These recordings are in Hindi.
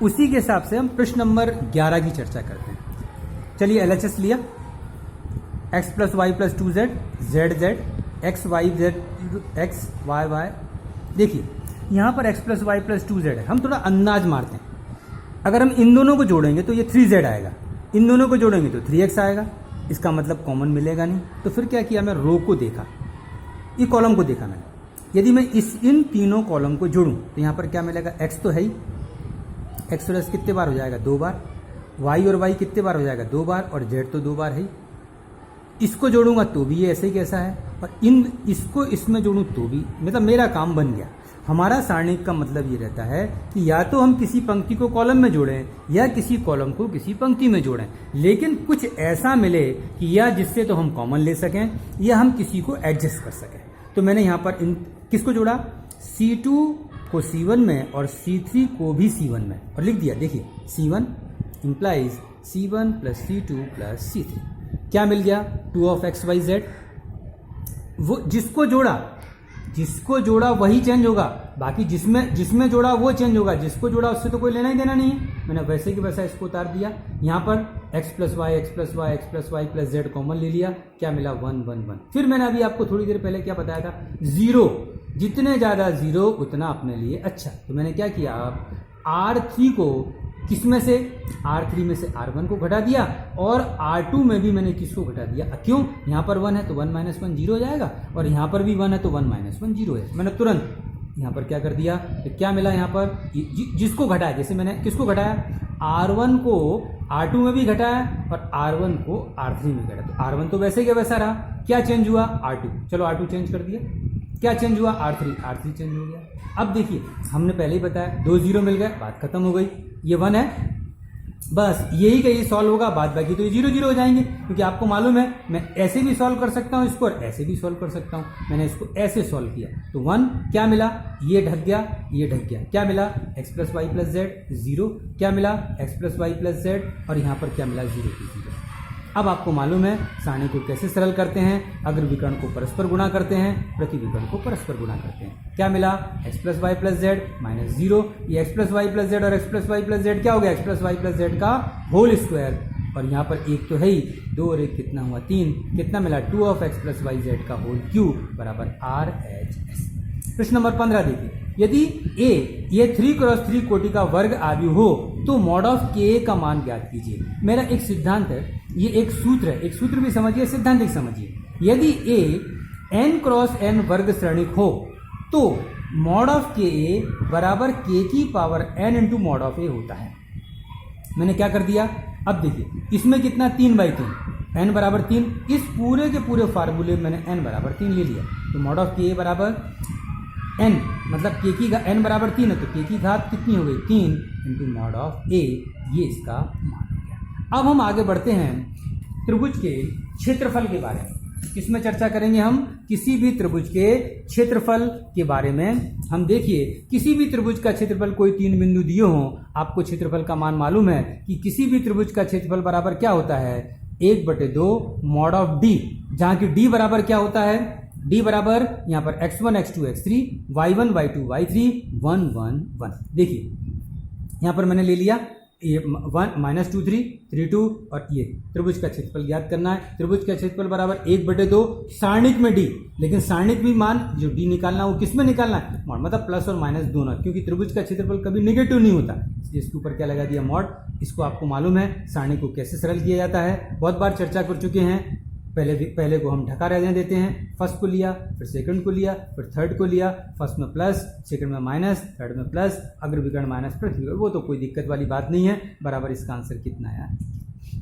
उसी के हिसाब से हम प्रश्न नंबर 11 की चर्चा करते हैं। चलिए LHS लिया, x plus y plus 2z, z z, x y z, x y y। देखिए यहाँ पर x plus y plus 2z है, हम थोड़ा अंदाज मारते हैं। अगर हम इन दोनों को जोड़ेंगे तो ये 3z आएगा, इन दोनों को जोड़ेंगे तो 3x आएगा, इसका मतलब कॉमन मिलेगा नहीं। तो फिर क्या किया, मैं रो को देखा, ये कॉलम को देखा मैंने। यदि मैं इन तीनों कॉलम को जोड़ूं तो यहाँ पर क्या मिलेगा, x तो है ही, x और s कितने बार हो जाएगा, 2 बार, y और y कितने बार हो जाएगा, 2 बार, और z तो 2 बार है। इसको जोड़ूंगा तो भी ये ऐसे ही कैसा है, और इसको इसमें जोड़ूं तो भी, मतलब मेरा काम बन गया। हमारा सारणिक का मतलब ये रहता है कि या तो हम किसी पंक्ति को कॉलम में जोड़ें या किसी कॉलम को किसी पंक्ति में जोड़ें, लेकिन कुछ ऐसा मिले कि या जिससे तो हम कॉमन ले सकें या हम किसी को एडजस्ट कर सकें। तो मैंने यहाँ पर किसको जोड़ा, C2 को C1 में और C3 को भी C1 में, और लिख दिया। देखिए C1 implies C1 plus C2 plus C3, क्या मिल गया, 2 ऑफ x y z। वो जिसको जोड़ा वही चेंज होगा, बाकी जिसमें जोड़ा वो चेंज होगा, जिसको जोड़ा उससे तो कोई लेना ही देना नहीं है। मैंने वैसे कि वैसा इसको उतार दिया। यहाँ पर x plus y x plus y x plus y plus z common ले लिया, क्या मिला, 1 1 1। फिर मैंने अभी आपको थोड़ी देर पहले क्या बताया था, 0, जितने ज़्यादा 0 उतना अपने लिए अच्छा। तो मैंने क्या किया, अब R3 को किस में से, R3 में से R1 को घटा दिया, और R2 में भी मैंने किसको घटा दिया, क्यों, यहाँ पर 1 है तो 1 माइनस 1 0 हो जाएगा, और यहाँ पर भी 1 है तो 1 माइनस 1 0 है। मैंने तुरंत यहाँ पर क्या कर दिया, तो क्या मिला, यहाँ पर जिसको घटाया, जैसे मैंने किसको घटाया, R1 को R2 में भी घटाया और R1 को R3 में घटाया। तो R1 तो वैसे के वैसा रहा, क्या चेंज हुआ, R2, चलो R2 चेंज कर दिया, क्या चेंज हुआ, R3 चेंज हो गया। अब देखिए हमने पहले ही बताया, 2 0 मिल गए, बात खत्म हो गई। ये 1 है, बस यही का ये सॉल्व होगा, बाद बाकी तो ये 0 0 हो जाएंगे, क्योंकि आपको मालूम है मैं ऐसे भी सॉल्व कर सकता हूँ इसको और ऐसे भी सॉल्व कर सकता हूँ। मैंने इसको ऐसे सॉल्व किया तो 1 क्या मिला, ये ढक गया, ये ढक गया, क्या मिला, x plus y plus z 0, क्या मिला, x plus y plus z, और यहाँ पर क्या मिला, 0 की 0। अब आपको मालूम है सारणी को कैसे सरल करते हैं, अग्र विकर्ण को परस्पर गुणा करते हैं, प्रति विकर्ण को परस्पर गुणा करते हैं। क्या मिला, x plus y plus z minus 0, ये x plus y plus z और x plus y plus z क्या हो गया, x plus y plus z का होल स्क्वायर, और यहाँ पर 1 तो है ही, 2 और 1 कितना हुआ, 3, कितना मिला, 2 of x plus y z का होल क्यूब बराबर RHS। प्रश्न नंबर 15 देखिए, यदि a ये 3x3 कोटि का वर्ग आव्यूह हो तो मॉड ऑफ k का मान ज्ञात कीजिए। मेरा एक सिद्धांत है, ये एक सूत्र है, एक सूत्र भी समझिए, सिद्धांतिक समझिए। यदि a n क्रॉस n वर्ग श्रेणिक हो तो मॉड ऑफ k बराबर k की power n into mod of a होता है। मैंने क्या कर दिया, अब देखिए इसमें कितना, 3/3, n बराबर 3, इस पूरे के पूरे फार्मूले में मैंने n बराबर 3 ले लिया। तो मॉड ऑफ k बराबर n, मतलब k की n बराबर 3 है तो k की घात कितनी हो गई, 3 इंटू मॉड ऑफ a, ये इसका मान हो गया। अब हम आगे बढ़ते हैं त्रिभुज के क्षेत्रफल के बारे में। इसमें चर्चा करेंगे हम किसी भी त्रिभुज के क्षेत्रफल के बारे में। हम देखिए किसी भी त्रिभुज का क्षेत्रफल, कोई 3 बिंदु दिए हों, आपको क्षेत्रफल का मान मालूम है कि किसी भी त्रिभुज का क्षेत्रफल बराबर क्या होता है, 1/2 मॉड ऑफ d, जहां की d बराबर क्या होता है, d बराबर यहाँ पर x1 x2 x3 y1 y2 y3 1 1 1। देखिए यहाँ पर मैंने ले लिया 1 माइनस 2 3 3 2, और ये त्रिभुज का क्षेत्रफल ज्ञात करना है। त्रिभुज का क्षेत्रफल बराबर 1/2 सारणिक में d, लेकिन सारणिक भी मान जो d निकालना है वो किस में निकालना है, मॉड, मतलब प्लस और माइनस दोनों, क्योंकि त्रिभुज का क्षेत्रफल कभी निगेटिव नहीं होता, इसके ऊपर क्या लगा दिया, मॉड। इसको आपको मालूम है सारणी को कैसे सरल किया जाता है, बहुत बार चर्चा कर चुके हैं। पहले को हम ढका रहने देते हैं, फर्स्ट को लिया, फिर सेकंड को लिया, फिर थर्ड को लिया, फर्स्ट में प्लस, सेकंड में माइनस, थर्ड में प्लस, अग्र विकर्ण माइनस पृथ्वी, वो तो कोई दिक्कत वाली बात नहीं है, बराबर इसका आंसर कितना है।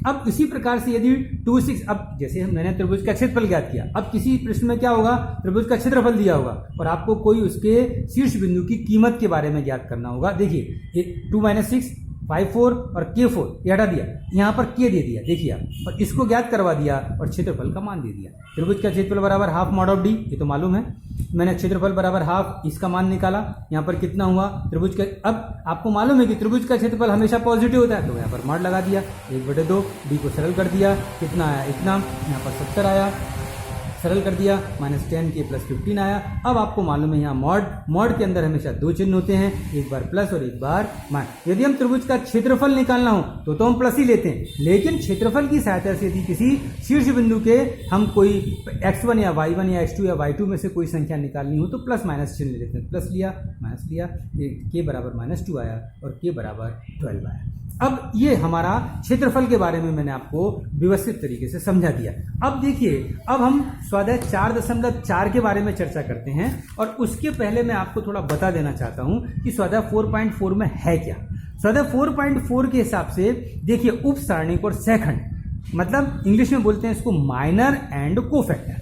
अब इसी प्रकार से यदि 2 6, अब जैसे मैंने त्रिभुज का क्षेत्रफल ज्ञात किया, अब किसी प्रश्न में क्या होगा, त्रिभुज का क्षेत्रफल दिया होगा और आपको कोई उसके शीर्ष बिंदु की कीमत के बारे में ज्ञात करना होगा। देखिए 2 - 6 5 4 और k4 ये हटा दिया, यहाँ पर k दे दिया, देखिए आप, और इसको ज्ञात करवा दिया और क्षेत्रफल का मान दे दिया। त्रिभुज का क्षेत्रफल बराबर हाफ मॉड ऑफ d, ये तो मालूम है। मैंने क्षेत्रफल बराबर हाफ, इसका मान निकाला, यहाँ पर कितना हुआ त्रिभुज का। अब आपको मालूम है कि त्रिभुज का क्षेत्रफल हमेशा पॉजिटिव होता है, तो यहाँ पर मॉड लगा दिया, 1/2, d को सरल कर दिया, कितना आया इतना, यहाँ पर 70 आया। सरल कर दिया, -10k + 15 आया। अब आपको मालूम है यहाँ मॉड के अंदर हमेशा दो चिन्ह होते हैं, एक बार प्लस और एक बार माइनस। यदि हम त्रिभुज का क्षेत्रफल निकालना हो तो हम प्लस ही लेते हैं, लेकिन क्षेत्रफल की सहायता से यदि किसी शीर्ष बिंदु के हम कोई x1 या y1 या x2 या y2 में से कोई संख्या निकालनी हो तो प्लस माइनस चिन्ह ले लेते हैं। प्लस लिया, माइनस लिया, k बराबर -2 आया और k बराबर 12 आया। अब ये हमारा क्षेत्रफल के बारे में मैंने आपको व्यवस्थित तरीके से समझा दिया। अब देखिए, अब हम स्वाध्याय 4.4 के बारे में चर्चा करते हैं और उसके पहले मैं आपको थोड़ा बता देना चाहता हूं कि स्वाध्याय 4.4 में है क्या। स्वाध्याय 4.4 के हिसाब से देखिए, उप सारणिक और सहखंड, मतलब इंग्लिश में बोलते हैं इसको माइनर एंड कोफैक्टर,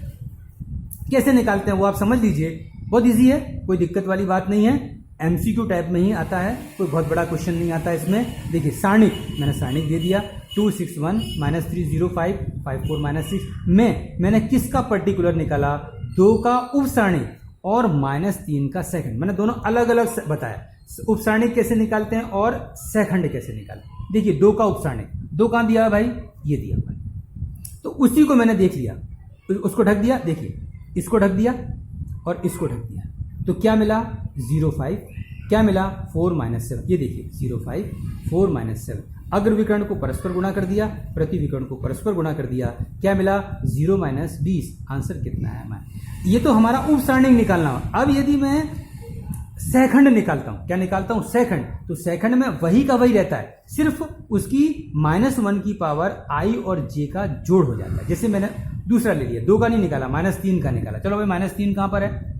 कैसे निकालते हैं वो आप समझ लीजिए। बहुत ईजी है, कोई दिक्कत वाली बात नहीं है, एमसीक्यू टाइप में ही आता है, कोई बहुत बड़ा क्वेश्चन नहीं आता है इसमें। देखिए सारणिक, मैंने सारणिक दे दिया 2 6 1 -3 0 5 5 4 -6 में मैंने किसका पर्टिकुलर निकाला, 2 का उप सारणिक और -3 का सेकंड। मैंने दोनों अलग अलग बताया, उप सारणिक कैसे निकालते हैं और सेकंड कैसे निकालते हैं। देखिए 2 का उप सारणिक, 2 कहाँ दिया है भाई, ये दिया भाई, तो उसी को मैंने देख लिया, उसको ढक दिया। देखिए इसको ढक दिया और इसको ढक दिया, तो क्या मिला 0,5, क्या मिला 4 - 7। ये देखिए 0,5 4 - 7, अग्र विकर्ण को परस्पर गुणा कर दिया, प्रति विकर्ण को परस्पर गुणा कर दिया, क्या मिला 0 - 20। आंसर कितना है हमारा, ये तो हमारा उप सारणिक निकालना हो। अब यदि मैं सहखंड निकालता हूं, क्या निकालता हूं, सहखंड, तो सहखंड में वही का वही रहता है, सिर्फ उसकी -1 की पावर i और j का जोड़ हो जाता है। जैसे मैंने दूसरा ले लिया, 2 का नहीं निकाला, -3 का निकाला। चलो भाई -3 कहां पर है,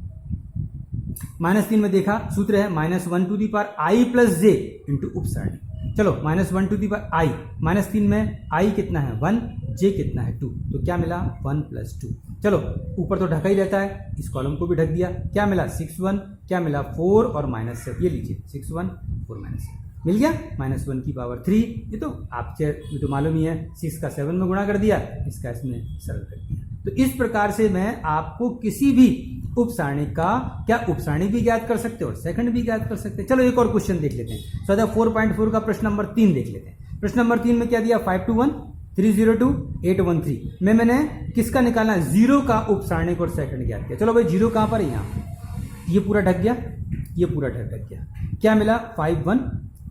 -3 में देखा सूत्र है -1 to the power i + j into उप सारणिक। चलो -1 टू दी पावर i, -3 में i कितना है 1, j कितना है 2, तो क्या मिला 1 + 2। चलो ऊपर तो ढका ही रहता है, इस कॉलम को भी ढक दिया, क्या मिला 6 1, क्या मिला 4 और -7। ये लीजिए 6 1 4 -7 मिल गया, -1 की पावर 3। ये तो आपके तो मालूम ही है, 6 का 7 में गुणा कर दिया, इसका इसमें सरल कर दिया। तो इस प्रकार से मैं आपको किसी भी उप सारणिक का, क्या उप सारणिक भी ज्ञात कर सकते हो और सेकंड भी ज्ञात कर सकते हैं। चलो एक और क्वेश्चन देख लेते हैं, स्वाध्याय 4.4 का प्रश्न नंबर 3 देख लेते हैं। प्रश्न नंबर 3 में क्या दिया, 521 302 813 में मैंने किसका निकालना है, 0 का उप सारणिक और सेकंड ज्ञात किया। चलो भाई 0 कहां पर है, यहाँ ये पूरा ढक गया, ये पूरा ढक गया, क्या मिला 51,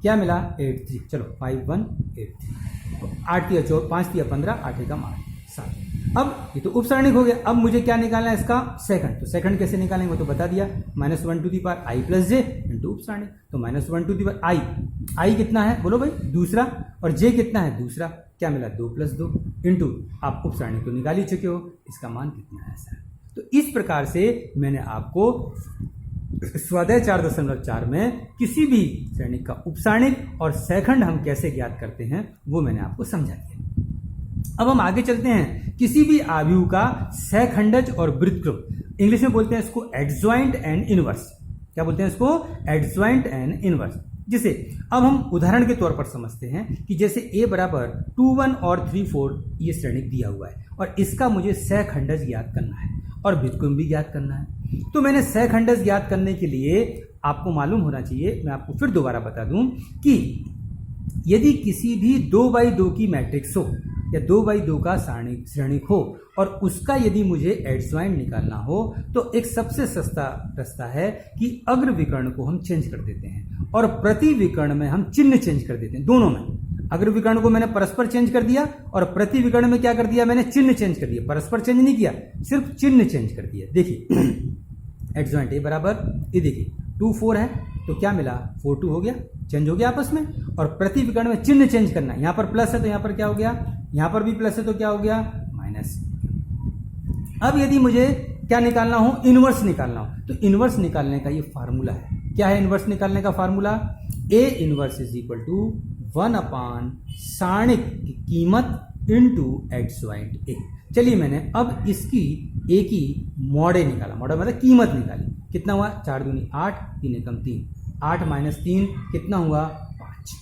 क्या मिला 83। चलो 5183, 8 या 4 5 या 15 8 एकम 8 7। अब ये तो उप सारणिक हो गया। अब मुझे क्या निकालना है इसका सेकंड, तो सेकंड कैसे निकालेंगे वो तो बता दिया, -1 to the power i + j into उप सारणिक। तो -1 टू दी पावर i कितना है बोलो भाई, दूसरा, और j कितना है दूसरा, क्या मिला 2 + 2 इंटू, आप उप सारणिक तो निकाल ही चुके हो, इसका मान कितना है ऐसा। तो इस प्रकार से मैंने आपको स्वाध्याय 4.4 में किसी भी श्रेणी का उप सारणिक और सहखंड हम कैसे ज्ञात करते हैं वो मैंने आपको समझा दिया। अब हम आगे चलते हैं, किसी भी आव्यूह का सहखंडज और व्युत्क्रम, इंग्लिश में बोलते हैं इसको एडजॉइंट एंड इनवर्स। क्या बोलते हैं इसको, एडजॉइंट एंड इनवर्स। जिसे अब हम उदाहरण के तौर पर समझते हैं कि जैसे a बराबर 2 1 और 3 4 ये श्रेणिक दिया हुआ है और इसका मुझे सहखंडज ज्ञात करना है और व्युत्क्रम भी ज्ञात करना है। तो मैंने सहखंडज ज्ञात करने के लिए आपको मालूम होना चाहिए, मैं आपको फिर दोबारा बता दूं कि यदि किसी भी 2x2 की मैट्रिक्स हो या 2x2 का श्रेणिक हो और उसका यदि मुझे एडजॉइंट निकालना हो तो एक सबसे सस्ता रास्ता है कि अग्र विकर्ण को हम चेंज कर देते हैं और प्रति विकर्ण में हम चिन्ह चेंज कर देते हैं। दोनों में अग्र विकर्ण को मैंने परस्पर चेंज कर दिया और प्रति विकर्ण में क्या कर दिया, मैंने चिन्ह चेंज कर दिया, परस्पर चेंज नहीं किया, सिर्फ चिन्ह चेंज कर दिया। देखिए एडजॉइंट ए बराबर, ये देखिए 2 4 है तो क्या मिला 4 2 हो गया, चेंज हो गया आपस में, और प्रति विकर्ण में चिन्ह चेंज करना है, यहां पर प्लस है तो यहां पर क्या हो गया, यहां पर भी प्लस है तो क्या हो गया माइनस। अब यदि मुझे क्या निकालना हो, इनवर्स निकालना हो, तो इनवर्स निकालने का ये फार्मूला है। क्या है इनवर्स निकालने का formula, A inverse is equal to 1/, सारणिक की कीमत इंटू एडजॉइंट ए। चलिए मैंने अब इसकी ए की मॉडे निकाला, मॉडे मतलब कीमत निकाली, कितना हुआ 4 दूनी 8 3 एकम 3, 8 - 3 कितना हुआ 5,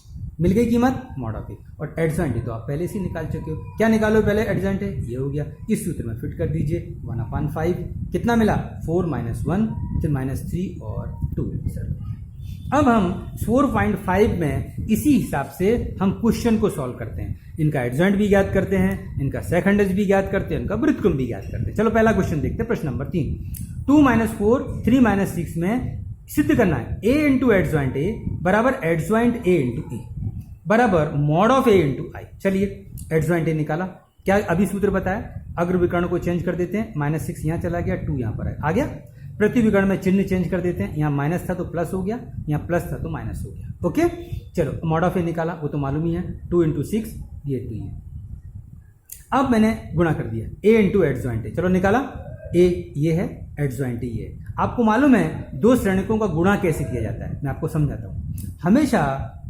मिल गई कीमत मॉड ऑफ ए। और एडजॉइंट तो आप पहले से निकाल चुके हो, क्या निकालो पहले एडजॉइंट है, ये हो गया, इस सूत्र में फिट कर दीजिए 1/5 कितना मिला 4 - 1 फिर -3 और 2 सर। अब हम 4.5 में इसी हिसाब से हम क्वेश्चन को सॉल्व करते हैं। इनका एडजॉइंट भी ज्ञात करते हैं, इनका सेकंडेज भी ज्ञात करते हैं, इनका व्युत्क्रम भी ज्ञात करते हैं। चलो पहला क्वेश्चन देखते हैं, प्रश्न नंबर 3। 2 - 4 3 - 6 में सिद्ध करना है a इंटू एडजॉइंट a बराबर एडजॉइंट a इंटू e बराबर मॉड ऑफ a इंटू आई। चलिए एडजॉइंट a निकाला, क्या अभी सूत्र बताया, अग्र विकर्ण को चेंज कर देते हैं, -6 यहां चला गया, 2 यहां पर आ गया। प्रति विकर्ण में चिन्ह चेंज कर देते हैं, यहाँ माइनस था तो प्लस हो गया, यहाँ प्लस था तो माइनस हो गया। ओके चलो मॉड ऑफ ए निकाला, वो तो मालूम ही है, 2 × 6 ये 3 है। अब मैंने गुणा कर दिया a इंटू एडजॉइंट ए, चलो निकाला, a ये है, एडजॉइंट ये है। आपको मालूम है दो श्रेणिकों का गुणा कैसे किया जाता है, मैं आपको समझाता हूँ। हमेशा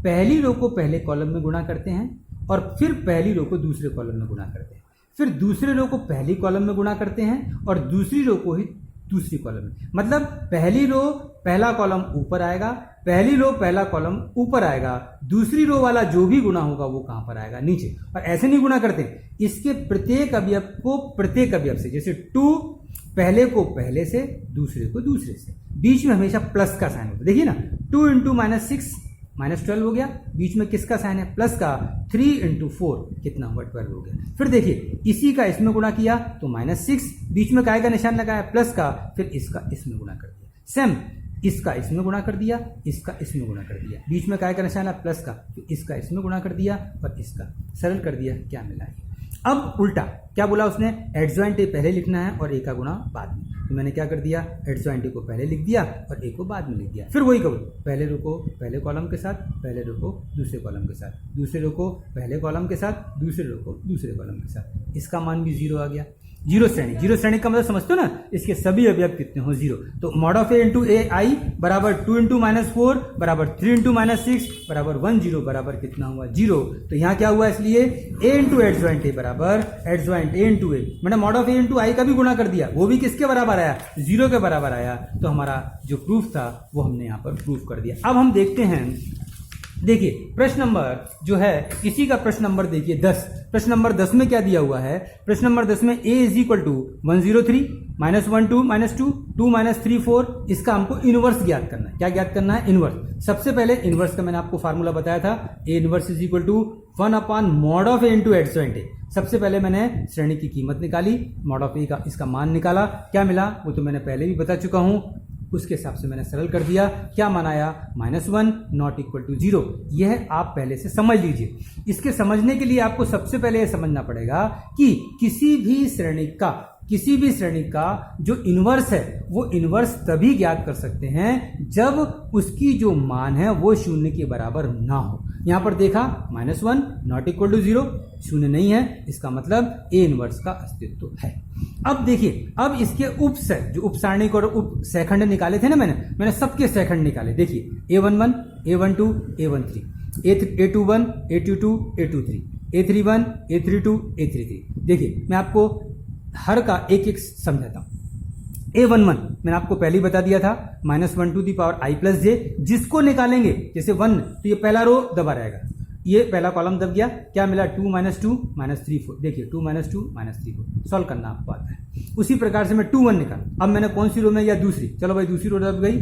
पहली रो को पहले कॉलम में गुणा करते हैं और फिर पहली रो को दूसरे कॉलम में गुणा करते हैं, फिर दूसरे रो को पहली कॉलम में गुणा करते हैं और दूसरी रो को ही दूसरी कॉलम में। मतलब पहली रो पहला कॉलम ऊपर आएगा, पहली रो पहला कॉलम ऊपर आएगा, दूसरी रो वाला जो भी गुणा होगा वो कहां पर आएगा, नीचे। और ऐसे नहीं गुणा करते, इसके प्रत्येक अवयव को प्रत्येक अवयव से, जैसे 2 पहले को पहले से, दूसरे को दूसरे से, बीच में हमेशा प्लस का साइन होता है। देखिए ना, 2 × -6 -12 हो गया, बीच में किसका साइन है, प्लस का। 3 × 4 कितना हुआ, 12 हो गया। फिर देखिए इसी का इसमें गुणा किया तो -6, बीच में काय का निशान लगाया, प्लस का, फिर इसका इसमें गुणा कर दिया। सेम इसका इसमें गुणा कर दिया, इसका इसमें गुणा कर दिया, बीच में काय का निशान है, प्लस का, फिर इसका इसमें गुणा कर दिया और इसका सरल कर दिया। क्या मिला है? अब उल्टा क्या बोला उसने, एडजॉइंट ए पहले लिखना है और ए का गुणा बाद में। तो मैंने क्या कर दिया, एडजॉइंट ए को पहले लिख दिया और ए को बाद में लिख दिया। फिर वही करो, पहले रो को पहले कॉलम के साथ, पहले रो को दूसरे कॉलम के साथ, दूसरे रो को पहले कॉलम के साथ, दूसरे रो को दूसरे कॉलम के साथ। इसका मान भी 0 आ गया। जीरो श्रेणी, जीरो श्रेणी का मतलब समझते हो ना, इसके सभी अवयव कितने हो, 0। तो मॉड ऑफ ए इंटू ए आई बराबर 2 × -4 बराबर 3 × -6 बराबर 1 0 बराबर कितना हुआ, 0। तो यहाँ क्या हुआ, इसलिए ए इंटू एडजॉइंट ए बराबर एडजॉइंट ए इंटू ए, मैंने मॉड ऑफ ए इंटू आई का भी गुणा कर दिया, वो भी किसके बराबर आया, 0 के बराबर आया। तो हमारा जो प्रूफ था वो हमने यहाँ पर प्रूफ कर दिया। अब हम देखते हैं, देखिए प्रश्न नंबर जो है इसी का प्रश्न नंबर देखिए 10। प्रश्न नंबर 10 में क्या दिया हुआ है, प्रश्न नंबर 10 में a = 103 -1 2 -2 2 -3 4, इसका हमको इनवर्स ज्ञात करना है। क्या ज्ञात करना है, इनवर्स। सबसे पहले इनवर्स का मैंने आपको फार्मूला बताया था, a inverse = 1 mod of A into adjoint ए। सबसे पहले मैंने श्रेणी की कीमत निकाली, मॉड ऑफ ए का इसका मान निकाला, क्या मिला वो तो मैंने पहले भी बता चुका हूं, उसके हिसाब से मैंने सरल कर दिया। क्या मान आया, -1 ≠ 0। यह आप पहले से समझ लीजिए। इसके समझने के लिए आपको सबसे पहले यह समझना पड़ेगा कि किसी भी श्रेणी का जो इनवर्स है वो इनवर्स तभी ज्ञात कर सकते हैं जब उसकी जो मान है वो 0 के बराबर ना हो। यहां पर देखा -1 ≠ 0, 0 नहीं है, इसका मतलब ए इनवर्स का अस्तित्व है। अब देखिए, अब इसके जो उप सारणिक और उप सेखंड निकाले थे ना, मैंने सबके सेखंड निकाले। देखिए A11 A12 A13 A21 A22 A23 A31 A32 A33। देखिए मैं आपको हर का एक एक समझाता हूं। A11 मैंने आपको पहले ही बता दिया था, -1 to the power i plus J, जिसको निकालेंगे जैसे 1 तो ये पहला रो दबा रहेगा, ये पहला कॉलम दब गया, क्या मिला 2 - 2 -3 4। देखिए 2 - 2 -3 4 सॉल्व करना आपको आता है। उसी प्रकार से मैं 2 1 निकाल, अब मैंने कौन सी रो में या दूसरी, चलो भाई दूसरी रो दब गई,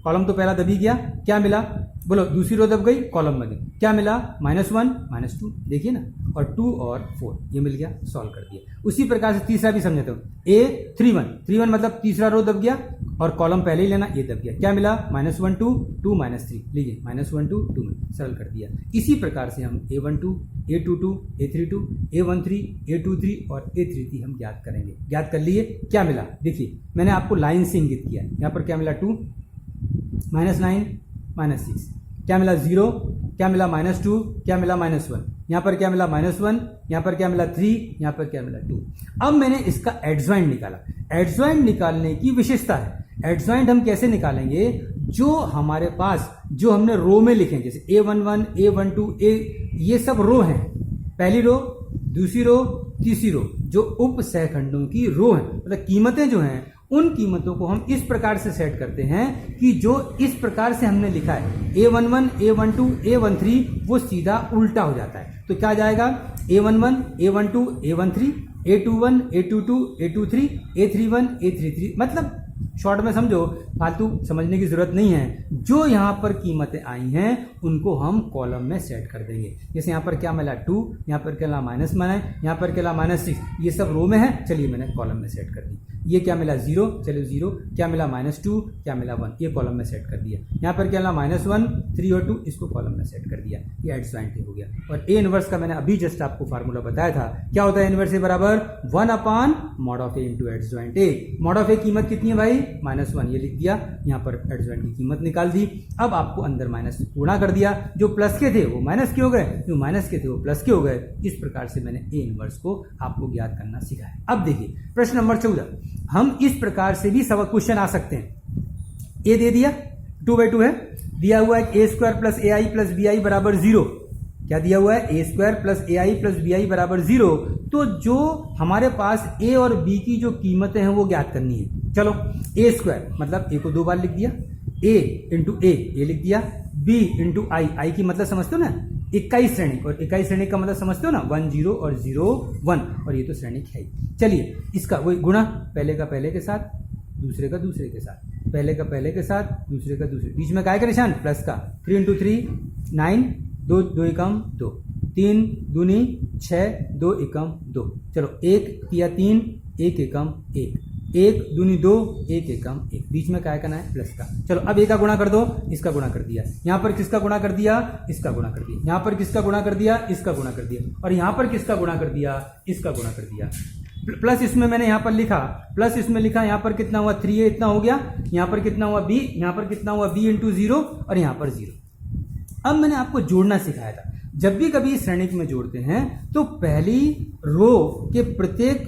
कॉलम तो पहला दबी गया, क्या मिला बोलो, दूसरी रो दब गई, कॉलम में गई, क्या मिला -1 -2, देखिए ना, और 2 और 4 ये मिल गया, सॉल्व कर दिया। उसी प्रकार से तीसरा भी समझाता हूँ, A31 मतलब तीसरा रो दब गया और कॉलम पहले ही लेना, ये दब गया, क्या मिला -1 2 2 -3, लीजिए -1 2 2 में सरल कर दिया। इसी प्रकार से हम A12 A22 A32 A13 A23 और A33 हम ज्ञात करेंगे। ज्ञात कर लिए, क्या मिला, देखिए मैंने आपको लाइन से इंगित किया, यहाँ पर क्या मिला 2 -9 -6, क्या मिला 0, क्या मिला -2, क्या मिला -1, यहाँ पर क्या मिला -1, यहाँ पर क्या मिला 3, यहाँ पर क्या मिला 2। अब मैंने इसका एडजॉइंट निकाला। एडजॉइंट निकालने की विशेषता है, एडजॉइंट हम कैसे निकालेंगे, जो हमारे पास जो हमने रो में लिखे, जैसे A11 A12 ये सब रो हैं, पहली रो दूसरी रो तीसरी रो, जो उप सहखंडों की रो है, मतलब कीमतें जो हैं उन कीमतों को हम इस प्रकार से सेट करते हैं कि जो इस प्रकार से हमने लिखा है A11 A12 A13 वो सीधा उल्टा हो जाता है। तो क्या जाएगा, A11 A12 A13 A21 A22 A23 A31 A33, मतलब शॉर्ट में समझो, फालतू समझने की जरूरत नहीं है। जो यहाँ पर कीमतें आई हैं उनको हम कॉलम में सेट कर देंगे। जैसे यहाँ पर क्या मिला 2, यहाँ पर क्या मिला -1, यहाँ पर क्या मिला -6, ये सब रो में है, चलिए मैंने कॉलम में सेट कर दी। ये क्या मिला 0, चलो 0, क्या मिला -2, क्या मिला 1, ये कॉलम में सेट कर दिया। यहाँ पर क्या मिला -1, 3 और 2, इसको कॉलम में सेट कर दिया। ये एडजॉइंट हो गया। और ए इनवर्स का मैंने अभी जस्ट आपको फार्मूला बताया था, क्या होता है इनवर्स ए बराबर 1/mod of A into adjoint A. Mod of A कीमत कितनी है भाई -1, ये लिख दिया, यहाँ पर एडजॉइंट की कीमत निकाल दी। अब आपको अंदर माइनस गुणा कर दिया, जो प्लस के थे वो माइनस के हो गए, जो माइनस के थे वो प्लस के हो गए। इस प्रकार से मैंने ए इनवर्स को आपको ज्ञात करना सिखाया। अब देखिए प्रश्न नंबर 14, हम इस प्रकार से भी सब क्वेश्चन आ सकते हैं। ए दे दिया 2/2 है, दिया हुआ है a² plus ai plus bi बराबर 0। क्या दिया हुआ है a² plus ai plus bi बराबर 0। तो जो हमारे पास a और b की जो कीमतें हैं वो ज्ञात करनी है। चलो a² मतलब a को 2 बार लिख दिया, a इंटू a ये लिख दिया, b इंटू i की मतलब समझते हो ना, इकाई श्रेणी, और इकाई श्रेणी का मतलब समझते हो ना 1 0 और 0 1, और ये तो श्रेणी है ही। चलिए इसका वही गुणा, पहले का पहले के साथ, दूसरे का दूसरे के साथ, पहले का पहले के साथ, दूसरे का दूसरे, बीच में काय का निशान प्लस का। 3 इंटू 3 9, 2 2 एकम 2, 3 दूनी 6, 2 एकम 2। चलो 1 किया 3, 1 एकम 1, 1 दूनी 2, 1 एकम 1, बीच में क्या करना है प्लस का। चलो अब ए का गुणा कर दो, इसका गुणा कर दिया, यहाँ पर किसका गुणा कर दिया, इसका गुणा कर दिया, यहाँ पर किसका गुणा कर दिया, इसका गुणा कर दिया, और यहाँ पर किसका गुणा कर दिया, इसका गुणा कर दिया। प्लस इसमें मैंने यहाँ पर लिखा, प्लस इसमें लिखा, यहाँ पर कितना हुआ 3a इतना हो गया, यहाँ पर कितना हुआ b, यहाँ पर कितना हुआ b इंटू 0, और यहाँ पर 0। अब मैंने आपको जोड़ना सिखाया था, जब भी कभी श्रेणिक में जोड़ते हैं तो पहली रो के प्रत्येक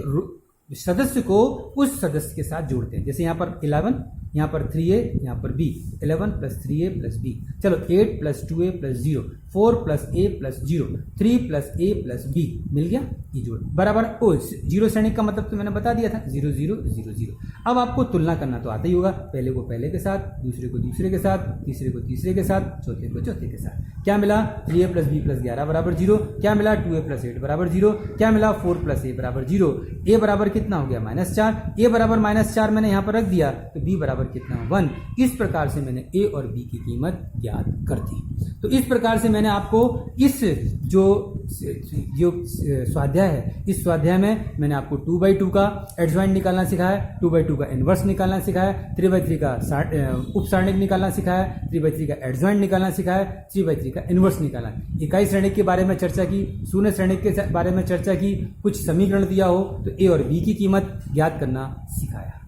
सदस्य को उस सदस्य के साथ जोड़ते हैं। जैसे यहाँ पर 11, यहाँ पर 3a, यहाँ पर b, 11 plus 3a plus b। चलो 8 plus 2a plus 0, 4 plus a plus 0, 3 plus a plus b, मिल गया ये जोड़ बराबर। ओ 0 श्रेणी का मतलब तो मैंने बता दिया था, 0 0 0 0। अब आपको तुलना करना तो आता ही होगा, पहले को पहले के साथ, दूसरे को दूसरे के साथ, तीसरे को तीसरे के साथ, चौथे को चौथे के साथ। क्या मिला 3a प्लस b प्लस 11 बराबर 0, क्या मिला 2a प्लस 8 बराबर 0, क्या मिला 4 प्लस a बराबर 0, a बराबर कितना हो गया -4, a बराबर -4 मैंने यहाँ पर रख दिया, तो b बराबर कितना 1। इस प्रकार से मैंने a और b की कीमत ज्ञात कर दी। तो इस प्रकार से मैंने आपको इस जो स्वाध्याय है, इस स्वाध्याय में मैंने आपको 2/2 का एडजॉइंट निकालना सिखाया, 2/2 का इनवर्स निकालना सिखाया, 3/3 का उपसारणिक निकालना सिखाया, 3/3 का एडजॉइंट निकालना सिखाया, 3/3 का इनवर्स निकालना, इकाई श्रेणिक के बारे में चर्चा की, शून्य श्रेणिक के बारे में चर्चा की, कुछ समीकरण दिया हो तो ए और बी की कीमत ज्ञात करना सिखाया।